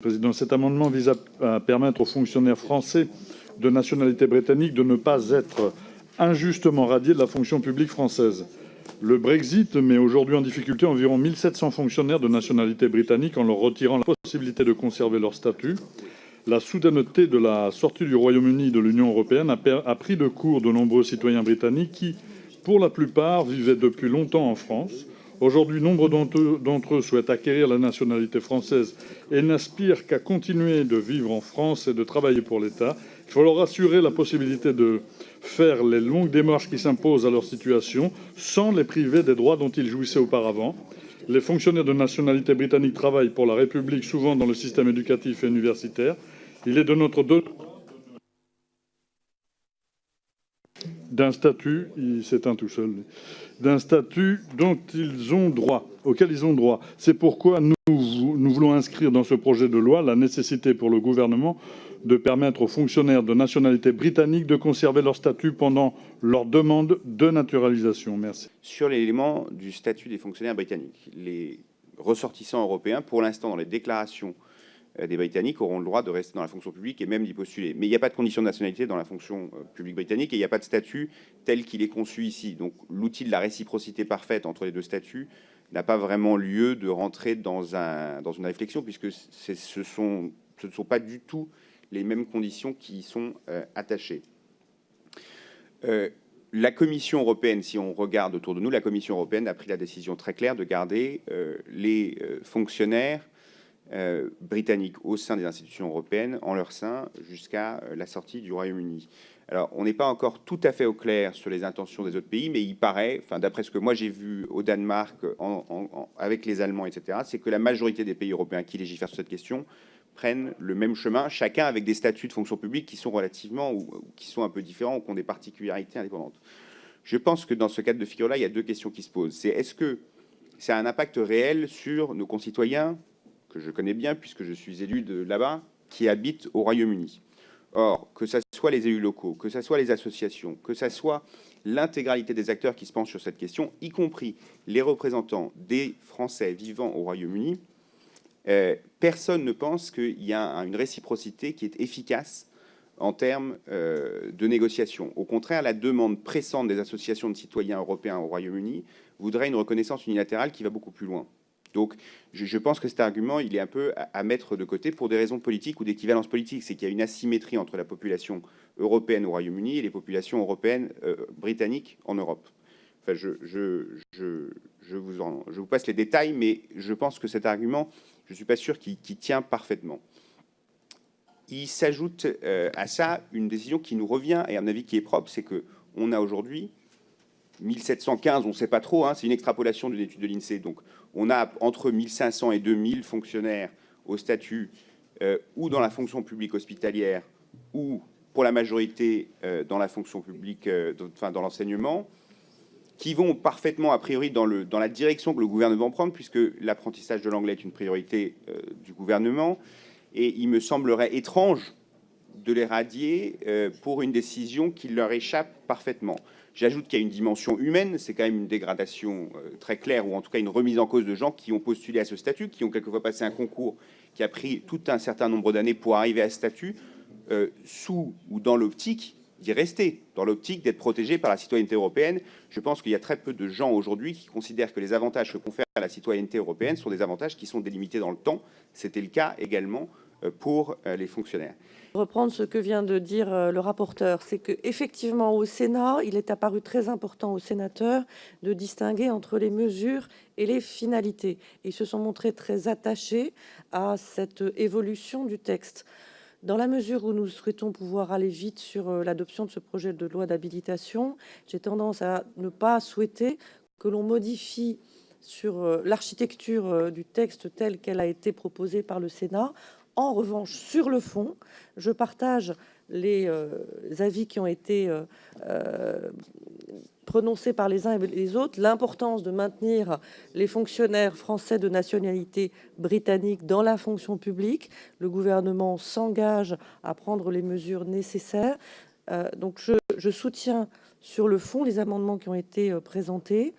Président, cet amendement vise à permettre aux fonctionnaires français de nationalité britannique de ne pas être injustement radiés de la fonction publique française. Le Brexit met aujourd'hui en difficulté environ 1700 fonctionnaires de nationalité britannique en leur retirant la possibilité de conserver leur statut. La soudaineté de la sortie du Royaume-Uni de l'Union européenne a pris de court de nombreux citoyens britanniques qui, pour la plupart, vivaient depuis longtemps en France. Aujourd'hui, nombre d'entre eux souhaitent acquérir la nationalité française et n'aspirent qu'à continuer de vivre en France et de travailler pour l'État. Il faut leur assurer la possibilité de faire les longues démarches qui s'imposent à leur situation sans les priver des droits dont ils jouissaient auparavant. Les fonctionnaires de nationalité britannique travaillent pour la République, souvent dans le système éducatif et universitaire. Il est de notre devoir d'un statut, il s'éteint tout seul, d'un statut auquel ils ont droit. C'est pourquoi nous voulons inscrire dans ce projet de loi la nécessité pour le gouvernement de permettre aux fonctionnaires de nationalité britannique de conserver leur statut pendant leur demande de naturalisation. Merci. Sur l'élément du statut des fonctionnaires britanniques, les ressortissants européens, pour l'instant, dans les déclarations des Britanniques, auront le droit de rester dans la fonction publique et même d'y postuler. Mais il n'y a pas de condition de nationalité dans la fonction publique britannique et il n'y a pas de statut tel qu'il est conçu ici. Donc l'outil de la réciprocité parfaite entre les deux statuts n'a pas vraiment lieu de rentrer dans une réflexion, puisque ce ne sont pas du tout les mêmes conditions qui y sont attachées. La Commission européenne, si on regarde autour de nous, la Commission européenne a pris la décision très claire de garder les fonctionnaires britanniques au sein des institutions européennes, en leur sein, jusqu'à la sortie du Royaume-Uni. Alors, on n'est pas encore tout à fait au clair sur les intentions des autres pays, mais il paraît, d'après ce que moi j'ai vu au Danemark, avec les Allemands, etc., c'est que la majorité des pays européens qui légifèrent sur cette question prennent le même chemin, chacun avec des statuts de fonction publique qui sont relativement, ou qui sont un peu différents, ou qui ont des particularités indépendantes. Je pense que dans ce cadre de figure-là, il y a deux questions qui se posent. C'est est-ce que ça a un impact réel sur nos concitoyens, que je connais bien puisque je suis élu de là-bas, qui habitent au Royaume-Uni. Or, que ce soit les élus locaux, que ce soit les associations, que ce soit l'intégralité des acteurs qui se penchent sur cette question, y compris les représentants des Français vivant au Royaume-Uni, personne ne pense qu'il y a une réciprocité qui est efficace en termes de négociation. Au contraire, la demande pressante des associations de citoyens européens au Royaume-Uni voudrait une reconnaissance unilatérale qui va beaucoup plus loin. Donc, je pense que cet argument, il est un peu à mettre de côté pour des raisons politiques ou d'équivalence politique. C'est qu'il y a une asymétrie entre la population européenne au Royaume-Uni et les populations européennes britanniques en Europe. Enfin, je vous passe les détails, mais je pense que cet argument, je ne suis pas sûr qu'il tient parfaitement. Il s'ajoute à ça une décision qui nous revient, et à mon avis qui est propre, c'est qu'on a aujourd'hui 1715, on ne sait pas trop, hein, c'est une extrapolation d'une étude de l'INSEE. Donc, on a entre 1500 et 2000 fonctionnaires au statut ou dans la fonction publique hospitalière ou, pour la majorité, dans la fonction publique, dans l'enseignement, qui vont parfaitement, a priori, dans la direction que le gouvernement prend, puisque l'apprentissage de l'anglais est une priorité du gouvernement. Et il me semblerait étrange de les radier pour une décision qui leur échappe parfaitement. J'ajoute qu'il y a une dimension humaine, c'est quand même une dégradation très claire, ou en tout cas une remise en cause de gens qui ont postulé à ce statut, qui ont quelquefois passé un concours qui a pris tout un certain nombre d'années pour arriver à ce statut, sous ou dans l'optique d'y rester, dans l'optique d'être protégé par la citoyenneté européenne. Je pense qu'il y a très peu de gens aujourd'hui qui considèrent que les avantages que confère la citoyenneté européenne sont des avantages qui sont délimités dans le temps. C'était le cas également pour les fonctionnaires. Reprendre ce que vient de dire le rapporteur, c'est qu'effectivement au Sénat, il est apparu très important aux sénateurs de distinguer entre les mesures et les finalités. Ils se sont montrés très attachés à cette évolution du texte. Dans la mesure où nous souhaitons pouvoir aller vite sur l'adoption de ce projet de loi d'habilitation, j'ai tendance à ne pas souhaiter que l'on modifie sur l'architecture du texte telle qu'elle a été proposée par le Sénat. En revanche, sur le fond, je partage les avis qui ont été prononcés par les uns et les autres, l'importance de maintenir les fonctionnaires français de nationalité britannique dans la fonction publique. Le gouvernement s'engage à prendre les mesures nécessaires. Donc je soutiens sur le fond les amendements qui ont été présentés.